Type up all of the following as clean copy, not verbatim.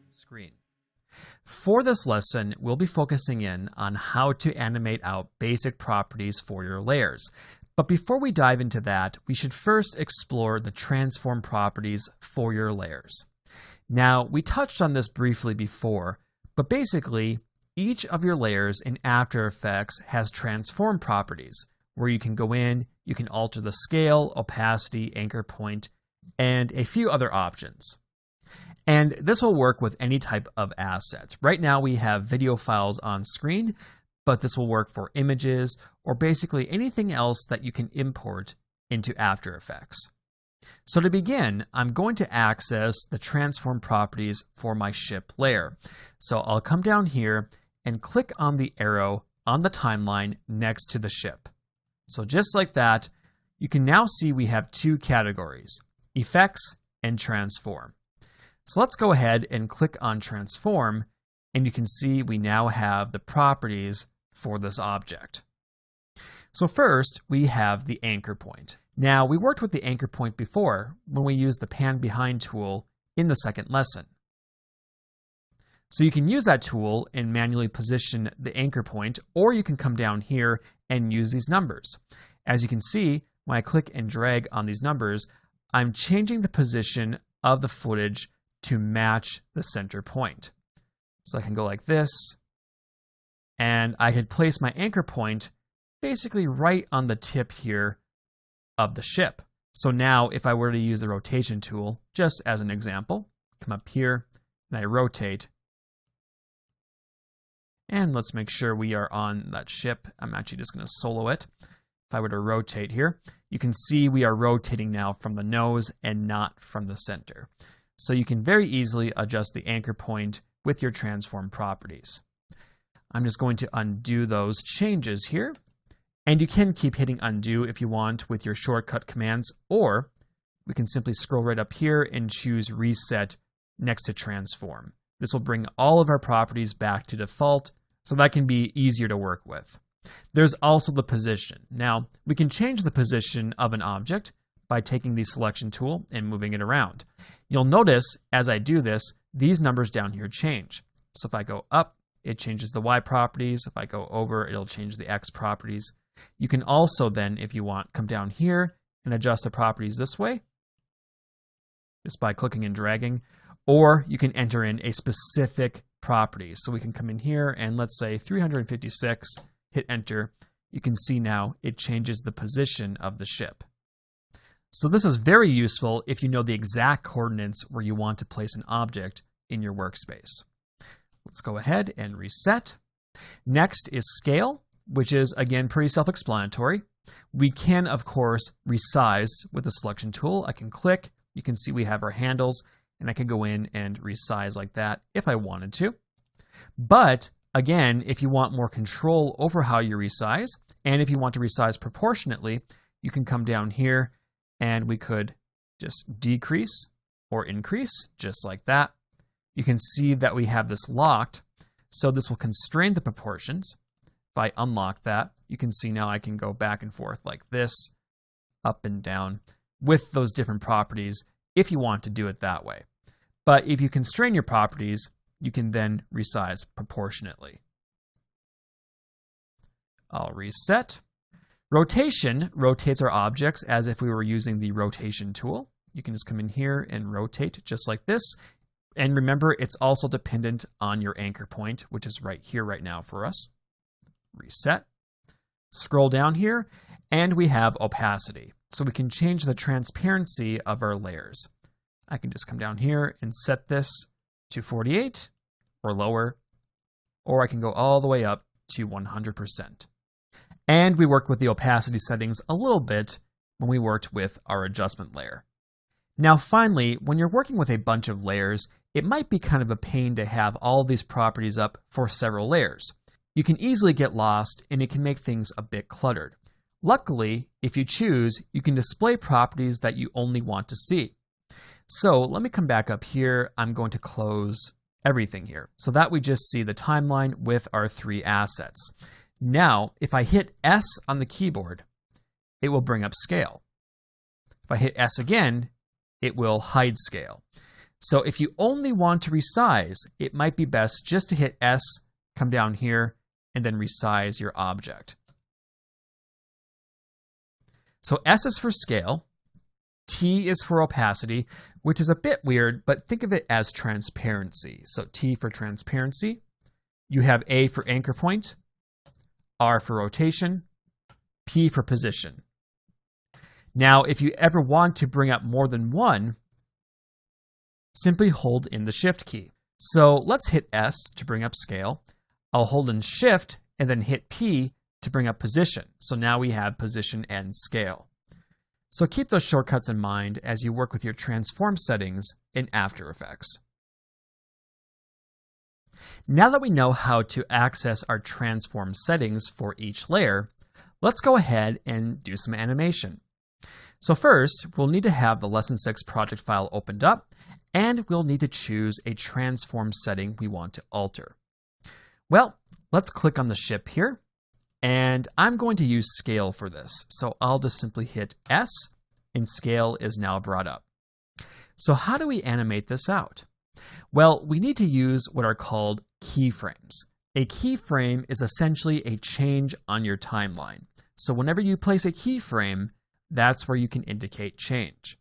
Screen. For this lesson, we'll be focusing in on how to animate out basic properties for your layers. But before we dive into that, we should first explore the transform properties for your layers. Now, we touched on this briefly before, but basically, each of your layers in After Effects has transform properties, where you can go in, you can alter the scale, opacity, anchor point, and a few other options. And this will work with any type of assets. Right now we have video files on screen, but this will work for images or basically anything else that you can import into After Effects. So to begin, I'm going to access the transform properties for my ship layer. So I'll come down here and click on the arrow on the timeline next to the ship. So just like that, you can now see we have two categories, effects and transform. So let's go ahead and click on transform, and you can see we now have the properties for this object. So first, we have the anchor point. Now, we worked with the anchor point before when we used the pan behind tool in the second lesson. So you can use that tool and manually position the anchor point, or you can come down here and use these numbers. As you can see, when I click and drag on these numbers, I'm changing the position of the footage to match the center point. So I can go like this, and I could place my anchor point basically right on the tip here of the ship. So now if I were to use the rotation tool, just as an example, come up here and I rotate. And let's make sure we are on that ship. I'm actually just going to solo it. If I were to rotate here, you can see we are rotating now from the nose and not from the center. So you can very easily adjust the anchor point with your transform properties. I'm just going to undo those changes here. And you can keep hitting undo if you want with your shortcut commands, or we can simply scroll right up here and choose reset next to transform. This will bring all of our properties back to default, so that can be easier to work with. There's also the position. Now, we can change the position of an object by taking the selection tool and moving it around. You'll notice as I do this, these numbers down here change. So if I go up, it changes the Y properties. If I go over, it'll change the X properties. You can also then, if you want, come down here and adjust the properties this way, just by clicking and dragging, or you can enter in a specific property. So we can come in here and let's say 356, hit enter. You can see now it changes the position of the ship. So this is very useful if you know the exact coordinates where you want to place an object in your workspace. Let's go ahead and reset. Next is scale, which is again pretty self-explanatory. We can, of course, resize with the selection tool. I can click, you can see we have our handles, and I can go in and resize like that if I wanted to. But again, if you want more control over how you resize, and if you want to resize proportionately, you can come down here and we could just decrease or increase just like that. You can see that we have this locked, so this will constrain the proportions. If I unlock that, you can see now I can go back and forth like this, up and down, with those different properties if you want to do it that way. But if you constrain your properties, you can then resize proportionately. I'll reset. Rotation rotates our objects as if we were using the rotation tool. You can just come in here and rotate just like this. And remember, it's also dependent on your anchor point, which is right here right now for us. Reset. Scroll down here, and we have opacity. So we can change the transparency of our layers. I can just come down here and set this to 48 or lower, or I can go all the way up to 100%. And we worked with the opacity settings a little bit when we worked with our adjustment layer. Now finally, when you're working with a bunch of layers, it might be kind of a pain to have all these properties up for several layers. You can easily get lost and it can make things a bit cluttered. Luckily, if you choose, you can display properties that you only want to see. So let me come back up here. I'm going to close everything here so that we just see the timeline with our three assets. Now, if I hit S on the keyboard, it will bring up scale. If I hit S again, it will hide scale. So if you only want to resize, it might be best just to hit S, come down here, and then resize your object. So S is for scale, T is for opacity, which is a bit weird, but think of it as transparency. So T for transparency, you have A for anchor point, R for rotation, P for position. Now, if you ever want to bring up more than one, simply hold in the Shift key. So let's hit S to bring up scale. I'll hold in Shift and then hit P to bring up position. So now we have position and scale. So keep those shortcuts in mind as you work with your transform settings in After Effects. Now that we know how to access our transform settings for each layer, let's go ahead and do some animation. So first, we'll need to have the Lesson 6 project file opened up, and we'll need to choose a transform setting we want to alter. Well, let's click on the ship here, and I'm going to use scale for this. So I'll just simply hit S, and scale is now brought up. So how do we animate this out? Well, we need to use what are called keyframes. A keyframe is essentially a change on your timeline. So whenever you place a keyframe, that's where you can indicate change.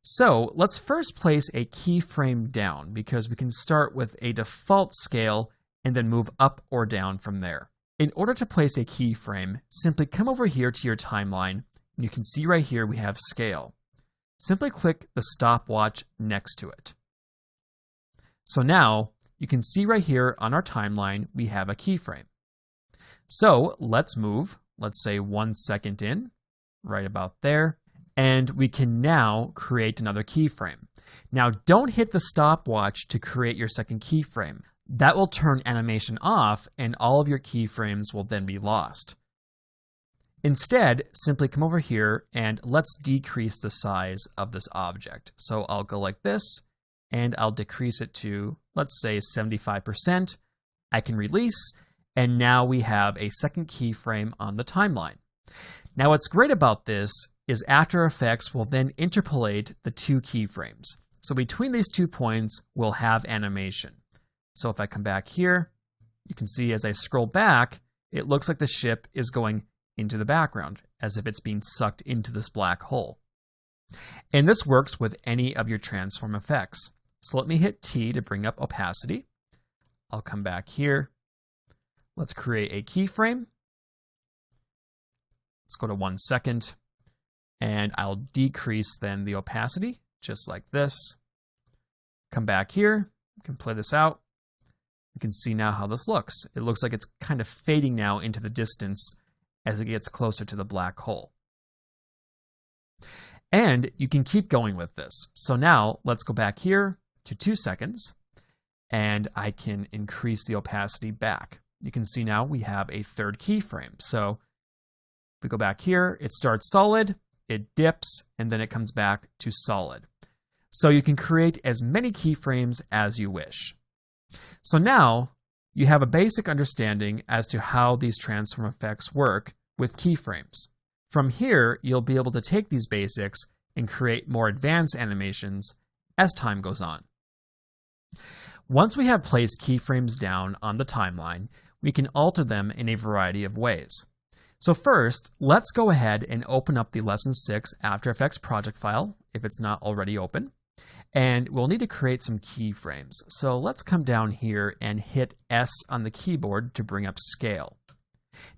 So let's first place a keyframe down because we can start with a default scale and then move up or down from there. In order to place a keyframe, simply come over here to your timeline, and you can see right here we have scale. Simply click the stopwatch next to it. So now you can see right here on our timeline we have a keyframe. So let's move, let's say 1 second in, right about there. And we can now create another keyframe. Now don't hit the stopwatch to create your second keyframe. That will turn animation off and all of your keyframes will then be lost. Instead, simply come over here and let's decrease the size of this object. So I'll go like this and I'll decrease it to, let's say 75%. I can release and now we have a second keyframe on the timeline. Now what's great about this is After Effects will then interpolate the two keyframes. So between these 2 points, we'll have animation. So if I come back here, you can see as I scroll back, it looks like the ship is going into the background, as if it's being sucked into this black hole. And this works with any of your transform effects. So let me hit T to bring up opacity. I'll come back here. Let's create a keyframe. Let's go to 1 second. And I'll decrease then the opacity, just like this. Come back here, you can play this out. You can see now how this looks. It looks like it's kind of fading now into the distance as it gets closer to the black hole. And you can keep going with this. So now let's go back here to 2 seconds, and I can increase the opacity back. You can see now we have a third keyframe. So if we go back here, it starts solid, it dips, and then it comes back to solid. So you can create as many keyframes as you wish. So now you have a basic understanding as to how these transform effects work with keyframes. From here, you'll be able to take these basics and create more advanced animations as time goes on. Once we have placed keyframes down on the timeline, we can alter them in a variety of ways. So first, let's go ahead and open up the Lesson 6 After Effects project file, if it's not already open. And we'll need to create some keyframes. So let's come down here and hit S on the keyboard to bring up scale.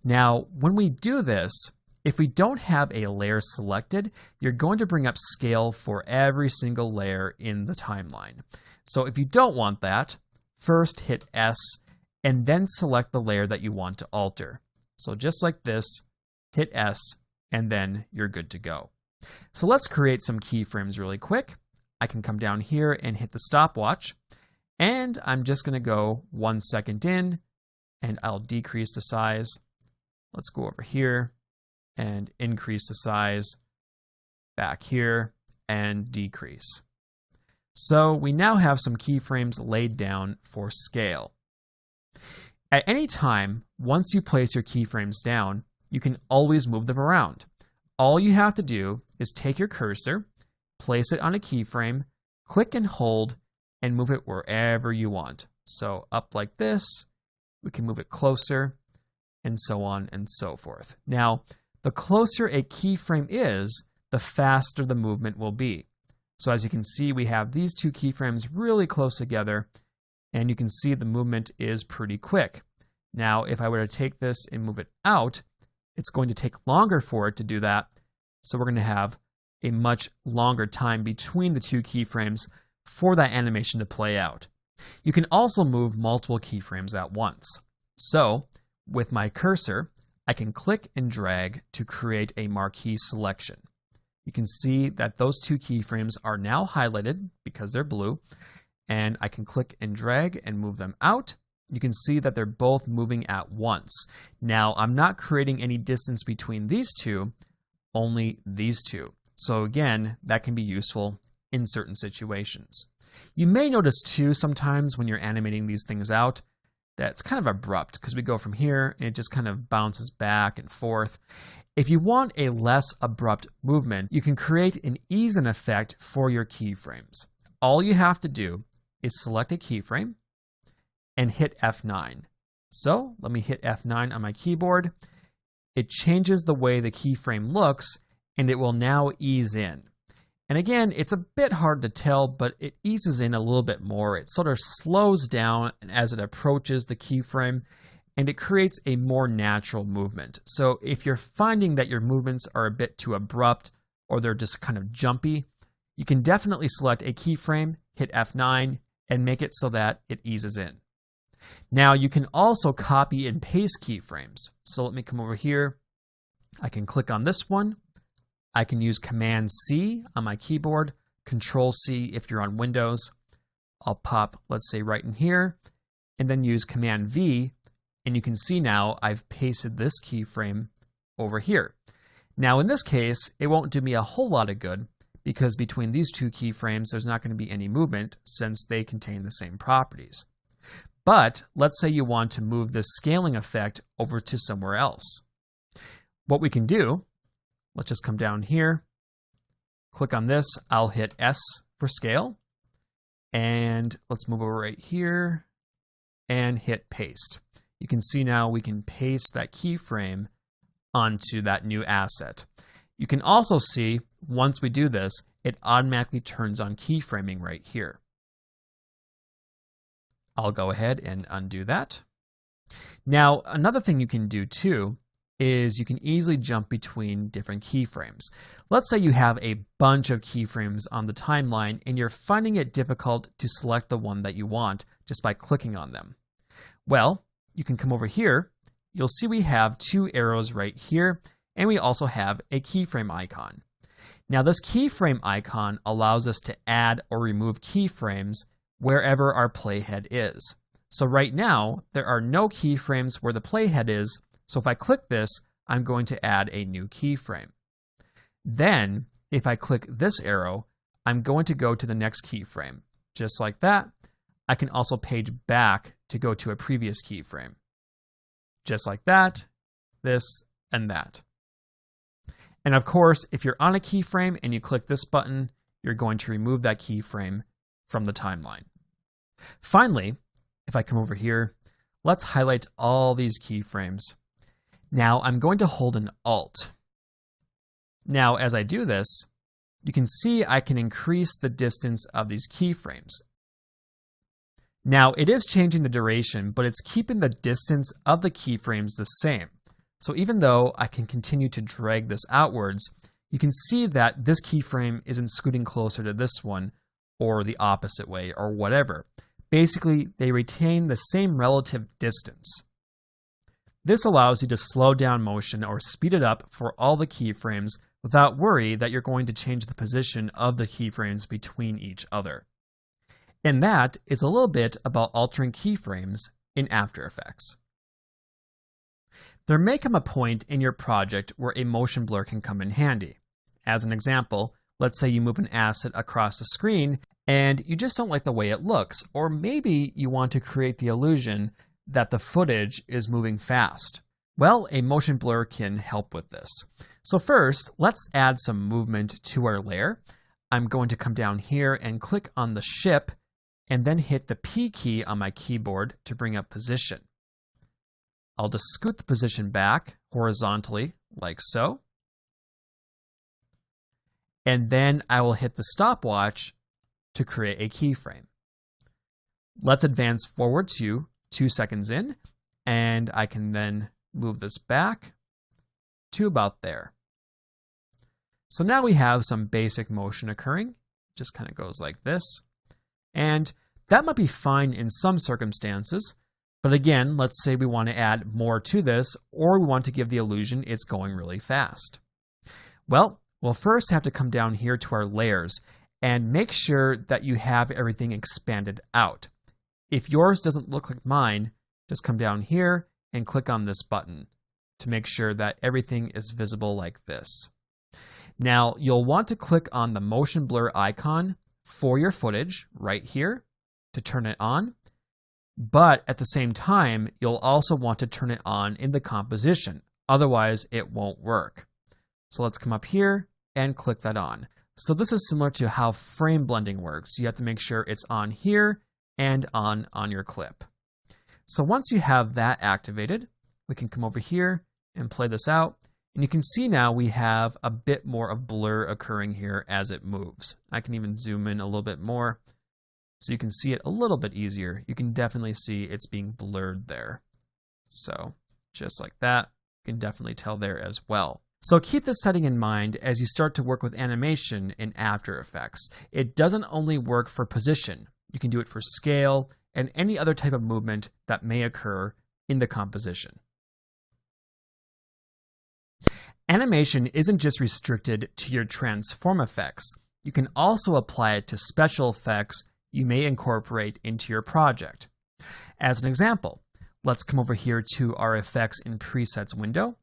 Now, when we do this, if we don't have a layer selected, you're going to bring up scale for every single layer in the timeline. So if you don't want that, first hit S and then select the layer that you want to alter. So just like this, hit S, and then you're good to go. So let's create some keyframes really quick. I can come down here and hit the stopwatch, and I'm just going to go 1 second in, and I'll decrease the size. Let's go over here and increase the size, back here, and decrease. So we now have some keyframes laid down for scale. At any time, once you place your keyframes down, you can always move them around. All you have to do is take your cursor place it on a keyframe, click and hold, and move it wherever you want. So up like this, we can move it closer, and so on and so forth. Now, the closer a keyframe is, the faster the movement will be. So as you can see, we have these two keyframes really close together, and you can see the movement is pretty quick. Now, if I were to take this and move it out, it's going to take longer for it to do that. So we're going to have a much longer time between the two keyframes for that animation to play out. You can also move multiple keyframes at once. So with my cursor, I can click and drag to create a marquee selection. You can see that those two keyframes are now highlighted because they're blue, and I can click and drag and move them out. You can see that they're both moving at once. Now, I'm not creating any distance between these two, only these two. So again, that can be useful in certain situations. You may notice too sometimes when you're animating these things out that it's kind of abrupt because we go from here and it just kind of bounces back and forth. If you want a less abrupt movement, you can create an ease in effect for your keyframes. All you have to do is select a keyframe and hit F9. So let me hit F9 on my keyboard. It changes the way the keyframe looks, and it will now ease in. And again, it's a bit hard to tell, but it eases in a little bit more. It sort of slows down as it approaches the keyframe, and it creates a more natural movement. So if you're finding that your movements are a bit too abrupt or they're just kind of jumpy, you can definitely select a keyframe, hit F9, and make it so that it eases in. Now you can also copy and paste keyframes. So let me come over here. I can click on this one. I can use Command C on my keyboard, Control C if you're on Windows. I'll pop, let's say, right in here, and then use Command V, and you can see now I've pasted this keyframe over here. Now in this case, it won't do me a whole lot of good because between these two keyframes, there's not going to be any movement since they contain the same properties. But let's say you want to move this scaling effect over to somewhere else. What we can do, let's just come down here, click on this, I'll hit S for scale, and let's move over right here and hit paste. You can see now we can paste that keyframe onto that new asset. You can also see, once we do this, it automatically turns on keyframing right here. I'll go ahead and undo that. Now, another thing you can do too is you can easily jump between different keyframes. Let's say you have a bunch of keyframes on the timeline and you're finding it difficult to select the one that you want just by clicking on them. Well, you can come over here. You'll see we have two arrows right here, and we also have a keyframe icon. Now, this keyframe icon allows us to add or remove keyframes wherever our playhead is. So right now, there are no keyframes where the playhead is, so if I click this, I'm going to add a new keyframe. Then, if I click this arrow, I'm going to go to the next keyframe. Just like that, I can also page back to go to a previous keyframe. Just like that, this, and that. And of course, if you're on a keyframe and you click this button, you're going to remove that keyframe from the timeline. Finally, if I come over here, let's highlight all these keyframes. Now I'm going to hold an Alt. Now as I do this, you can see I can increase the distance of these keyframes. Now it is changing the duration, but it's keeping the distance of the keyframes the same. So even though I can continue to drag this outwards, you can see that this keyframe isn't scooting closer to this one or the opposite way or whatever. Basically, they retain the same relative distance. This allows you to slow down motion or speed it up for all the keyframes without worry that you're going to change the position of the keyframes between each other. And that is a little bit about altering keyframes in After Effects. There may come a point in your project where a motion blur can come in handy. As an example, let's say you move an asset across the screen and you just don't like the way it looks, or maybe you want to create the illusion that the footage is moving fast. Well, a motion blur can help with this. So first, let's add some movement to our layer. I'm going to come down here and click on the ship and then hit the P key on my keyboard to bring up position. I'll just scoot the position back horizontally like so. And then I will hit the stopwatch to create a keyframe. Let's advance forward to 2 seconds in, and I can then move this back to about there. So now we have some basic motion occurring. Just kind of goes like this. And that might be fine in some circumstances, but again, let's say we want to add more to this, or we want to give the illusion it's going really fast. Well, we'll first have to come down here to our layers and make sure that you have everything expanded out. If yours doesn't look like mine, just come down here and click on this button to make sure that everything is visible like this. Now, you'll want to click on the motion blur icon for your footage right here to turn it on, but at the same time, you'll also want to turn it on in the composition, otherwise it won't work. So let's come up here and click that on. So this is similar to how frame blending works. You have to make sure it's on here and on your clip. So once you have that activated, we can come over here and play this out. And you can see now we have a bit more of blur occurring here as it moves. I can even zoom in a little bit more so you can see it a little bit easier. You can definitely see it's being blurred there. So just like that, you can definitely tell there as well. So keep this setting in mind as you start to work with animation in After Effects. It doesn't only work for position. You can do it for scale and any other type of movement that may occur in the composition. Animation isn't just restricted to your transform effects. You can also apply it to special effects you may incorporate into your project. As an example, let's come over here to our Effects in Presets window,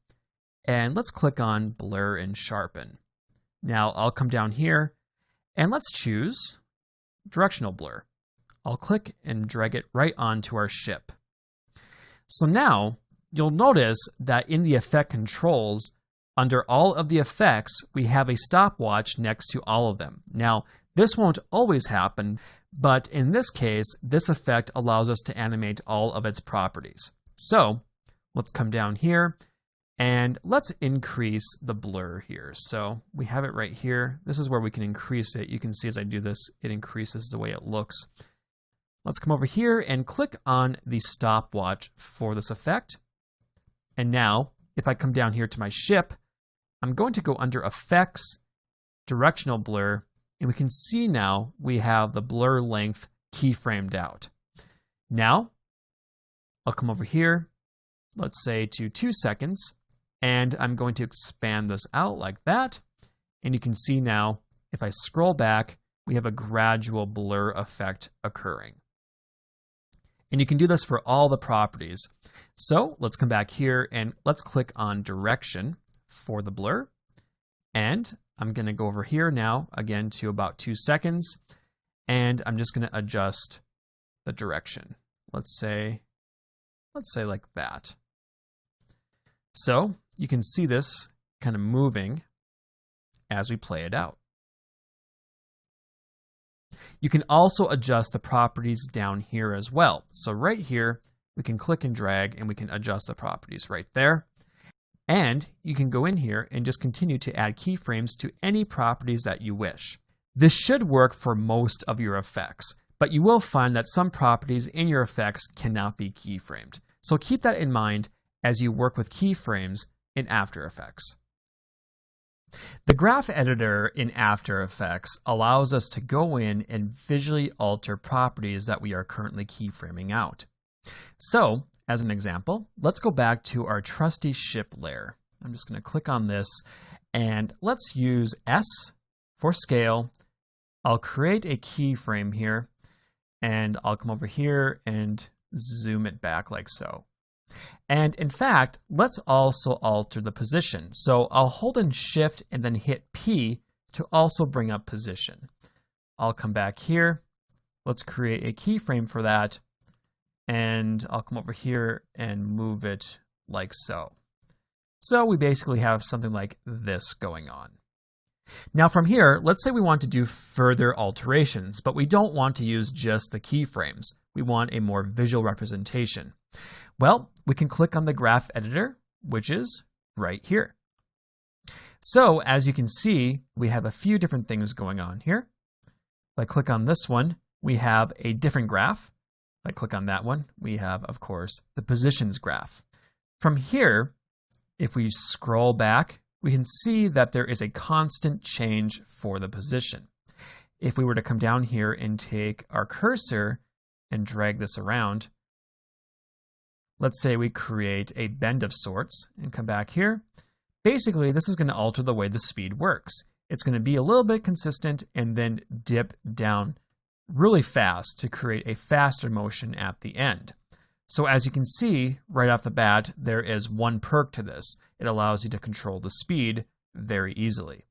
and let's click on Blur and Sharpen. Now I'll come down here, and let's choose Directional Blur. I'll click and drag it right onto our ship. So now, you'll notice that in the effect controls, under all of the effects, we have a stopwatch next to all of them. Now, this won't always happen, but in this case, this effect allows us to animate all of its properties. So, let's come down here, and let's increase the blur here. So, we have it right here. This is where we can increase it. You can see as I do this, it increases the way it looks. Let's come over here and click on the stopwatch for this effect. And now, if I come down here to my ship, I'm going to go under Effects, Directional Blur, and we can see now we have the blur length keyframed out. Now, I'll come over here, let's say to 2 seconds, and I'm going to expand this out like that. And you can see now, if I scroll back, we have a gradual blur effect occurring. And you can do this for all the properties. So let's come back here and let's click on Direction for the blur. And I'm going to go over here now, again, to about 2 seconds. And I'm just going to adjust the direction. Let's say like that. So you can see this kind of moving as we play it out. You can also adjust the properties down here as well. So right here, we can click and drag and we can adjust the properties right there. And you can go in here and just continue to add keyframes to any properties that you wish. This should work for most of your effects, but you will find that some properties in your effects cannot be keyframed. So keep that in mind as you work with keyframes in After Effects. The graph editor in After Effects allows us to go in and visually alter properties that we are currently keyframing out. So, as an example, let's go back to our trusty ship layer. I'm just going to click on this and let's use S for scale. I'll create a keyframe here and I'll come over here and zoom it back like so. And in fact, let's also alter the position. So I'll hold in Shift and then hit P to also bring up position. I'll come back here. Let's create a keyframe for that. And I'll come over here and move it like so. So we basically have something like this going on. Now from here, let's say we want to do further alterations, but we don't want to use just the keyframes. We want a more visual representation. Well, we can click on the graph editor, which is right here. So as you can see, we have a few different things going on here. If I click on this one, we have a different graph. If I click on that one, we have, of course, the positions graph. From here, if we scroll back, we can see that there is a constant change for the position. If we were to come down here and take our cursor and drag this around, let's say we create a bend of sorts and come back here. Basically, this is going to alter the way the speed works. It's going to be a little bit consistent and then dip down really fast to create a faster motion at the end. So as you can see right off the bat, there is one perk to this. It allows you to control the speed very easily.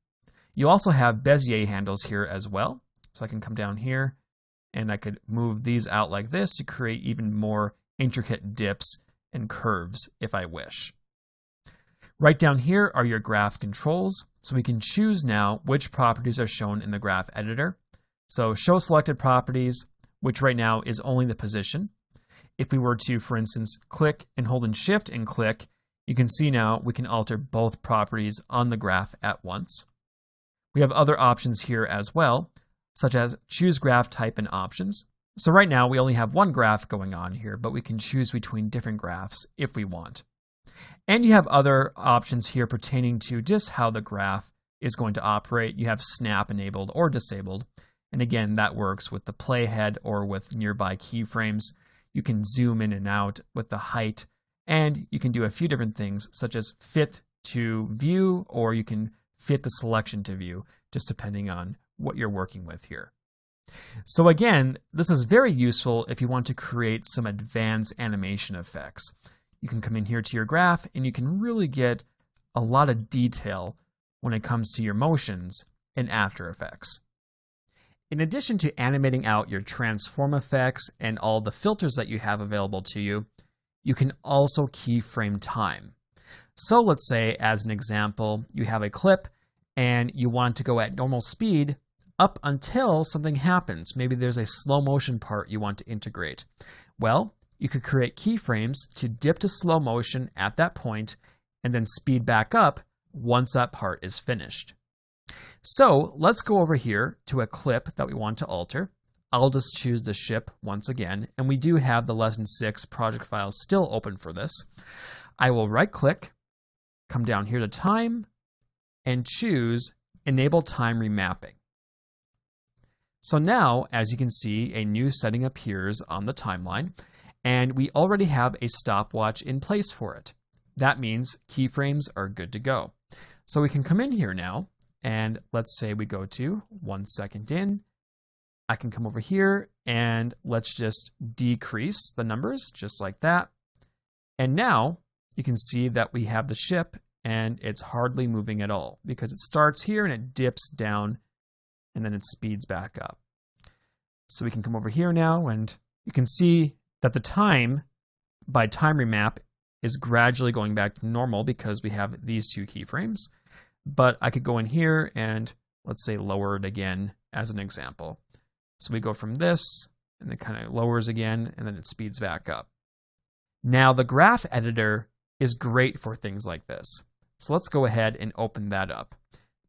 You also have Bezier handles here as well. So I can come down here and I could move these out like this to create even more intricate dips and curves if I wish. Right down here are your graph controls. So we can choose now which properties are shown in the graph editor. So show selected properties, which right now is only the position. If we were to, for instance, click and hold in Shift and click, you can see now we can alter both properties on the graph at once. We have other options here as well, such as choose graph type and options. So right now we only have one graph going on here, but we can choose between different graphs if we want. And you have other options here pertaining to just how the graph is going to operate. You have snap enabled or disabled. And again, that works with the playhead or with nearby keyframes. You can zoom in and out with the height, and you can do a few different things such as fit to view, or you can fit the selection to view, just depending on what you're working with here. So again, this is very useful if you want to create some advanced animation effects. You can come in here to your graph and you can really get a lot of detail when it comes to your motions in After Effects. In addition to animating out your transform effects and all the filters that you have available to you, you can also keyframe time. So let's say, as an example, you have a clip and you want to go at normal speed up until something happens. Maybe there's a slow motion part you want to integrate. Well, you could create keyframes to dip to slow motion at that point and then speed back up once that part is finished. So let's go over here to a clip that we want to alter. I'll just choose the ship once again, and we do have the Lesson 6 project file still open for this. I will right click, come down here to time, and choose Enable Time Remapping. So now, as you can see, a new setting appears on the timeline, and we already have a stopwatch in place for it. That means keyframes are good to go. So we can come in here now, and let's say we go to 1 second in. I can come over here and let's just decrease the numbers just like that. And now you can see that we have the ship and it's hardly moving at all because it starts here and it dips down and then it speeds back up. So we can come over here now and you can see that the time by time remap is gradually going back to normal because we have these two keyframes. But I could go in here and let's say lower it again as an example. So we go from this and it kind of lowers again and then it speeds back up. Now the graph editor is great for things like this. So let's go ahead and open that up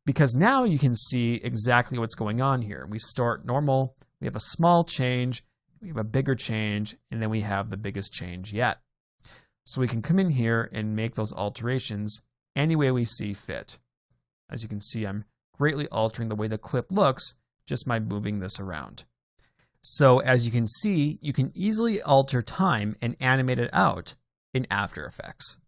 because now you can see exactly what's going on here. We start normal, we have a small change, we have a bigger change, and then we have the biggest change yet. So we can come in here and make those alterations any way we see fit. As you can see, I'm greatly altering the way the clip looks just by moving this around. So as you can see, you can easily alter time and animate it out in After Effects.